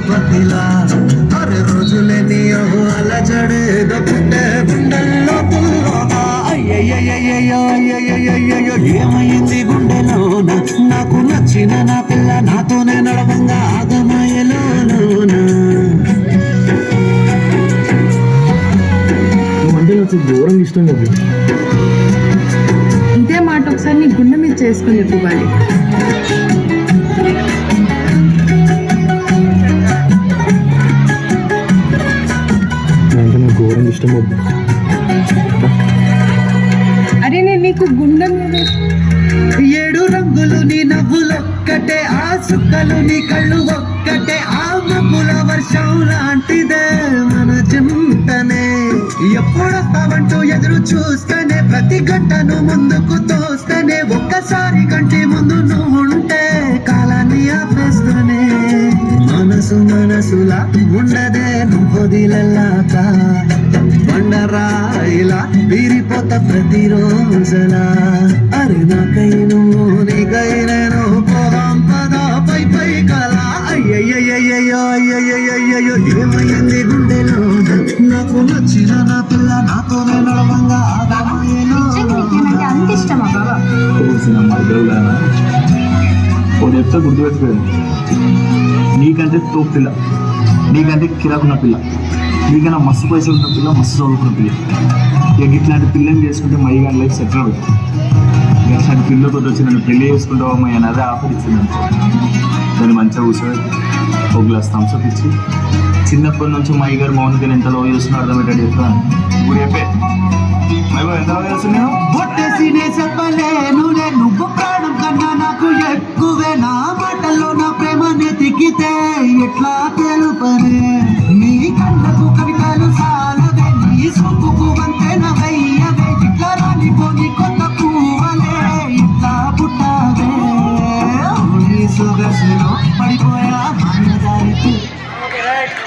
పతిలా అరే రోజులేని అలజడేదో పుట్టే గుండెల్లో పుల్లోనా అయ్యయ్యయ్యో ఏమైంది గుండెలోన నాకు నచ్చిన నా పిల్ల నాతోనే నడవంగా ఆగమాయలోనా అంటే నాకు ఘోరంగా ఇష్టం కదా. ఇదే మాట ఒకసారి నీ గుండె మీద చేసుకుని చెప్పుకోవాలి. అంటే నాకు ఘోరంగా ఇష్టం వద్దు. అరే నేను నీకు గుండె మీద 7 రంగులు నీ నవ్వులొక్కటే ఆ సుక్కలు నీ కళ్ళు ఒక్కటే ఆ మబ్బుల వర్షం లాంటిదే మన చింతనే ఎప్పుడొస్తావంటూ ఎదురు చూస్తేనే ప్రతి గంటను ముందుకు తోస్తేనే ఒక్కసారి కంటి ముందు నువ్వు ఉంటే కాలాన్ని ఆపేస్తూనే మనసులా ఉండదే నువ్వొదిలెల్లాక బండరాయిలా వీరిపోత ప్రతిరోజులా అరే నాకై నువ్వు నీకై నేను పోదాం పదా పై కలా అయ్యయ్యయ్యో ఏమైంది గుండెలో నాకు నచ్చిన నా పిల్ల నాతోనే నడవంగా అంత ఇష్టమా బాబా? కొన్ని చెప్తే గుర్తుపెట్టుకోండి. నీకంటే తోపు పిల్ల, నీకంటే కిరాకున్న పిల్ల, నీకైనా మస్తు పైసలు ఉన్న పిల్ల, మస్తు చదువుకున్న పిల్ల. ఇక ఇట్లాంటి పిల్లని చేసుకుంటే మై గారి లైఫ్ సెటిల్ అవుతుంది. ఇట్లాంటి పిల్లతో వచ్చి నన్ను పెళ్లి చేసుకుంటావా అమ్మాయి అని అదే ఆఫర్ ఇచ్చింది అనుకో. దాన్ని మంచిగా కూర్చోబెట్టి ఒక గ్లాస్ థమ్స్అప్ ఇచ్చి చిన్నప్పటి నుంచి మై గారు మౌనికని ఎంత లవ్ చేస్తున్నా అర్థమయ్యేటట్టు చెప్తాను. ఇప్పుడు చెప్పే మై గారు ఎంత లవ్ చేస్తున్నావు